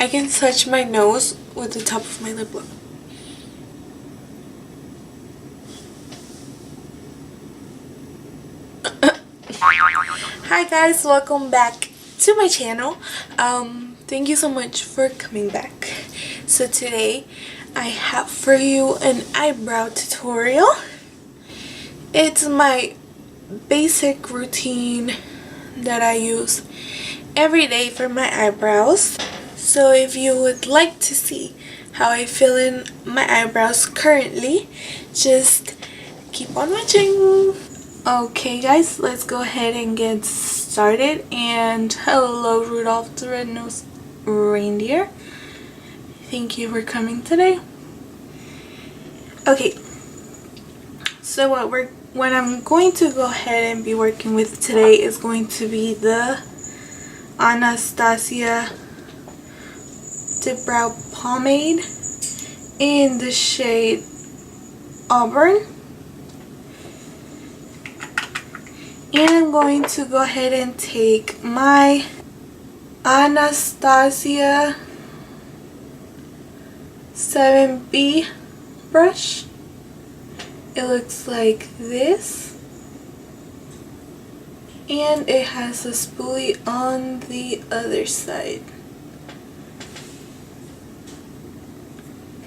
I can touch my nose with the top of my lip gloss. Hi guys, welcome back to my channel. Thank you so much for coming back. So today I have for you an eyebrow tutorial. It's my basic routine that I use every day for my eyebrows. So if you would like to see how I fill in my eyebrows currently, just keep on watching. Okay guys, let's go ahead and get started. And hello Rudolph the Red-Nosed Reindeer, thank you for coming today. Okay, so what I'm going to go ahead and be working with today is going to be the Anastasia Brow Pomade in the shade Auburn. And I'm going to go ahead and take my Anastasia 7B brush. It looks like this. And it has a spoolie on the other side.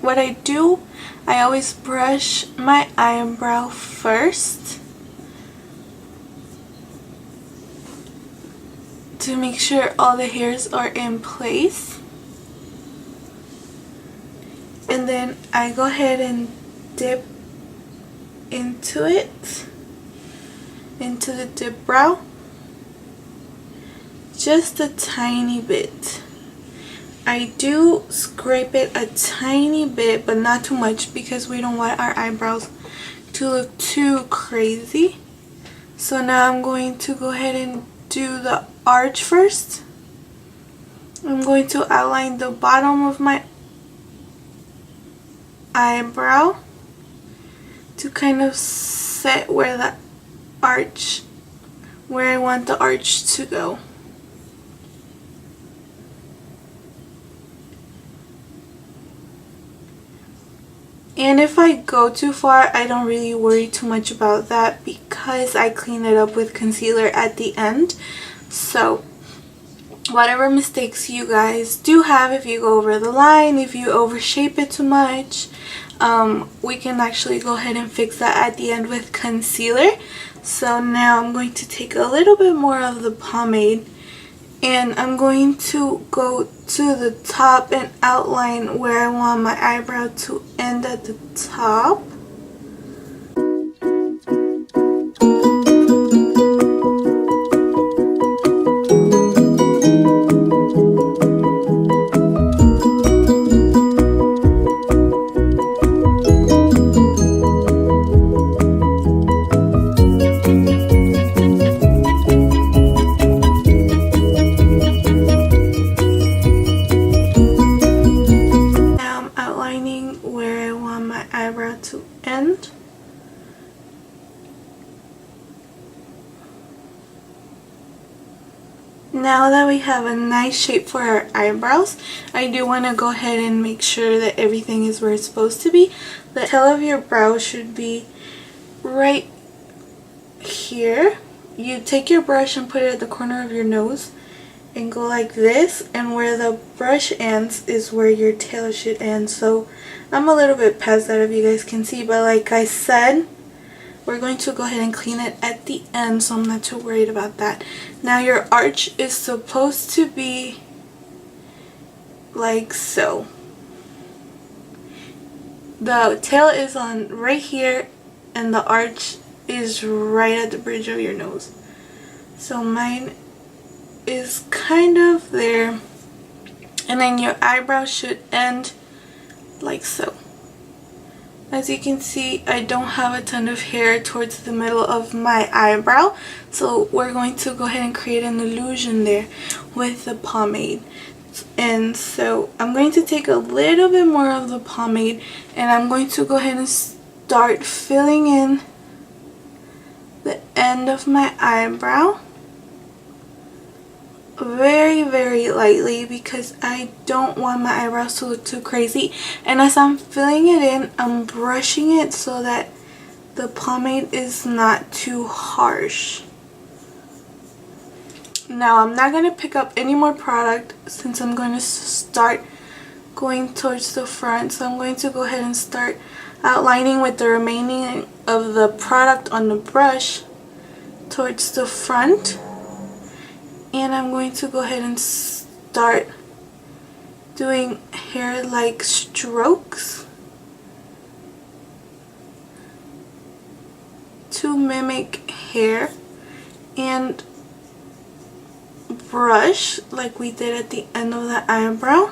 What I do, I always brush my eyebrow first to make sure all the hairs are in place, and then I go ahead and dip into it, into the dip brow, just a tiny bit. I do scrape it a tiny bit, but not too much, because we don't want our eyebrows to look too crazy. So now I'm going to go ahead and do the arch first. I'm going to outline the bottom of my eyebrow to kind of set where the arch, where I want the arch to go. And if I go too far, I don't really worry too much about that, because I clean it up with concealer at the end. So whatever mistakes you guys do have, if you go over the line, if you overshape it too much, we can actually go ahead and fix that at the end with concealer. So now I'm going to take a little bit more of the pomade, and I'm going to go to the top and outline where I want my eyebrow to end at the top. Now that we have a nice shape for our eyebrows, I do want to go ahead and make sure that everything is where it's supposed to be. The tail of your brow should be right here. You take your brush and put it at the corner of your nose and go like this, and where the brush ends is where your tail should end. So I'm a little bit past that, if you guys can see, but like I said, we're going to go ahead and clean it at the end, so I'm not too worried about that. Now your arch is supposed to be like so. The tail is on right here, and the arch is right at the bridge of your nose. So mine is kind of there, and then your eyebrow should end like so. As you can see, I don't have a ton of hair towards the middle of my eyebrow, so we're going to go ahead and create an illusion there with the pomade. And so I'm going to take a little bit more of the pomade, and I'm going to go ahead and start filling in the end of my eyebrow very lightly because I don't want my eyebrows to look too crazy. And as I'm filling it in, I'm brushing it so that the pomade is not too harsh. Now I'm not going to pick up any more product since I'm going to start going towards the front. So I'm going to go ahead and start outlining with the remaining of the product on the brush towards the front. And I'm going to go ahead and start doing hair-like strokes to mimic hair, and brush like we did at the end of the eyebrow.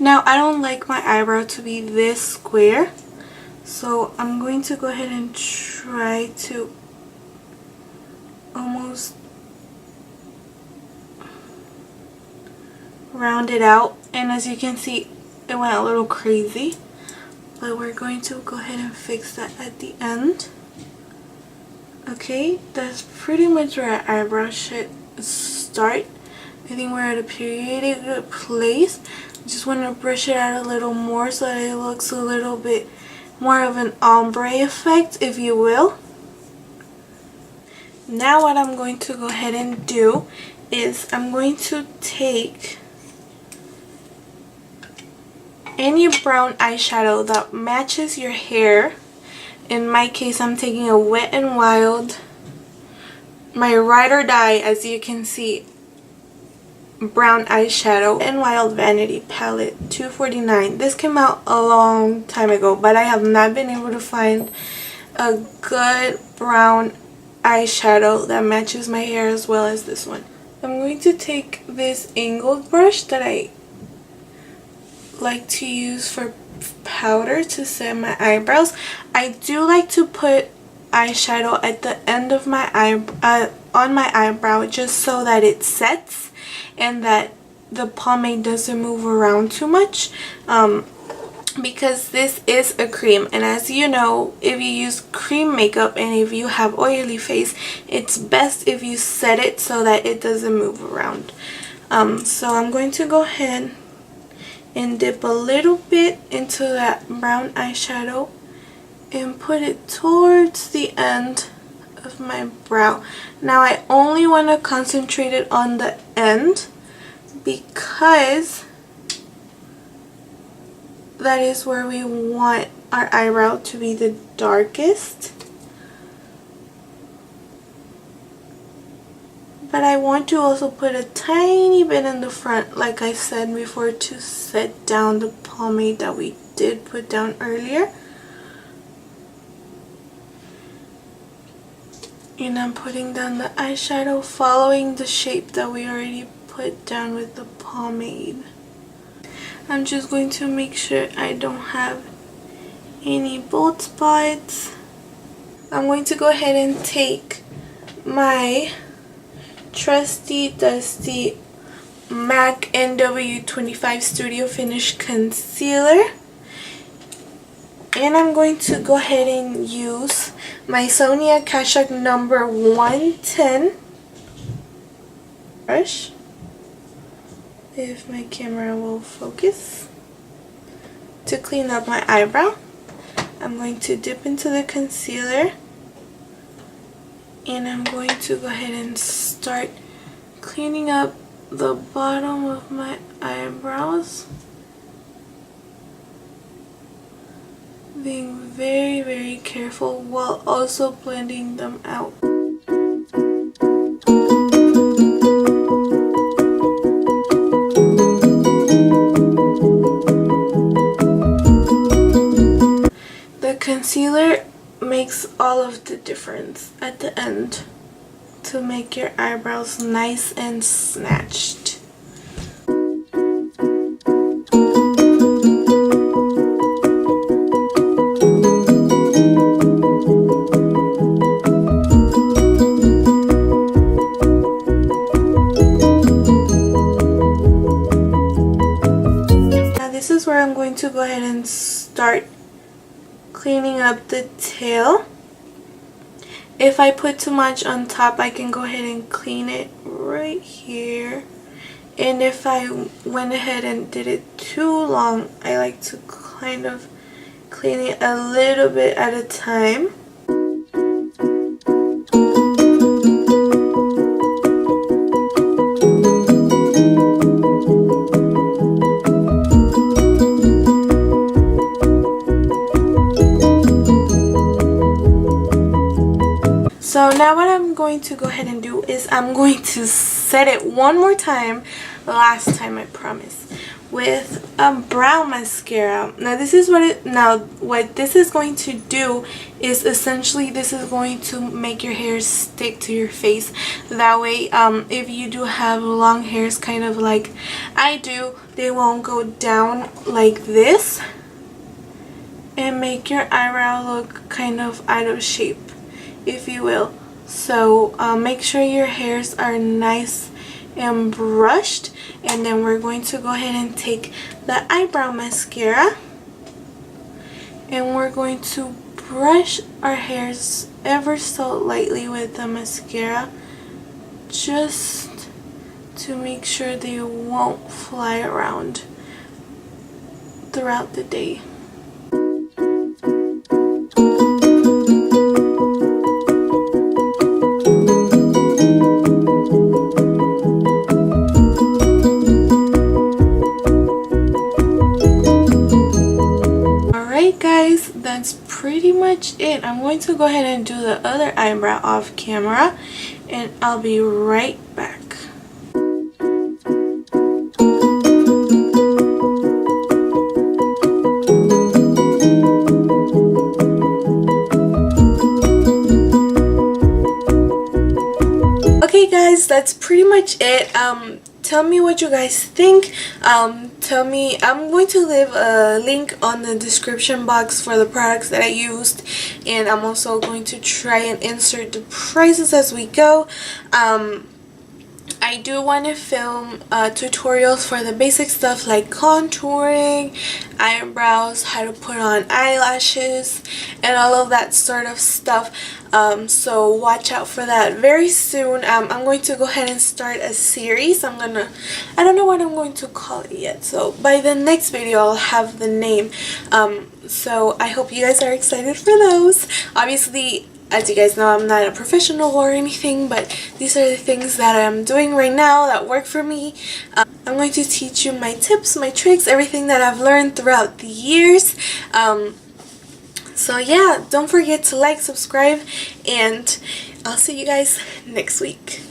Now I don't like my eyebrow to be this square, so I'm going to go ahead and try to almost round it out. And as you can see, it went a little crazy, but we're going to go ahead and fix that at the end. Okay, that's pretty much where our eyebrow should start. I think we're at a pretty good place. Just want to brush it out a little more so that it looks a little bit more of an ombre effect, if you will. Now what I'm going to go ahead and do is I'm going to take any brown eyeshadow that matches your hair. In my case, I'm taking a Wet n Wild, my ride or die, as you can see, brown eyeshadow, and Wild Vanity palette, $2.49. This came out a long time ago, but I have not been able to find a good brown eyeshadow that matches my hair as well as this one. I'm going to take this angled brush that I like to use for powder to set my eyebrows. I do like to put eyeshadow at the end of my on my eyebrow just so that it sets and that the pomade doesn't move around too much, because this is a cream, and as you know, if you use cream makeup and if you have oily face, it's best if you set it so that it doesn't move around. So I'm going to go ahead and dip a little bit into that brown eyeshadow and put it towards the end of my brow. Now I only want to concentrate it on the end because that is where we want our eyebrow to be the darkest. But I want to also put a tiny bit in the front, like I said before, to set down the pomade that we did put down earlier. And I'm putting down the eyeshadow following the shape that we already put down with the pomade. I'm just going to make sure I don't have any bold spots. I'm going to go ahead and take my trusty dusty MAC NW25 Studio Finish Concealer. And I'm going to go ahead and use my Sonia Kashuk number 110 brush, if my camera will focus, to clean up my eyebrow. I'm going to dip into the concealer and I'm going to go ahead and start cleaning up the bottom of my eyebrows, being very careful while also blending them out. The concealer makes all of the difference at the end to make your eyebrows nice and snatched. I'm going to go ahead and start cleaning up the tail. If I put too much on top, I can go ahead and clean it right here. And if I went ahead and did it too long, I like to kind of clean it a little bit at a time. So now what I'm going to go ahead and do is I'm going to set it one more time, last time I promise, with a brow mascara. Now this is what this is going to do is essentially this is going to make your hair stick to your face. That way if you do have long hairs, kind of like I do, they won't go down like this and make your eyebrow look kind of out of shape, if you will. So make sure your hairs are nice and brushed, and then we're going to go ahead and take the eyebrow mascara and we're going to brush our hairs ever so lightly with the mascara, just to make sure they won't fly around throughout the day. Guys, that's pretty much it. I'm going to go ahead and do the other eyebrow off camera, and I'll be right back. Okay guys, that's pretty much it. Tell me what you guys think. Tell me, I'm going to leave a link on the description box for the products that I used, and I'm also going to try and insert the prices as we go. I do want to film tutorials for the basic stuff like contouring, eyebrows, how to put on eyelashes, and all of that sort of stuff. So watch out for that very soon. I'm going to go ahead and start a series. I don't know what I'm going to call it yet, so by the next video I'll have the name. So I hope you guys are excited for those. Obviously, as you guys know, I'm not a professional or anything, but these are the things that I'm doing right now that work for me. I'm going to teach you my tips, my tricks, everything that I've learned throughout the years. So yeah, don't forget to like, subscribe, and I'll see you guys next week.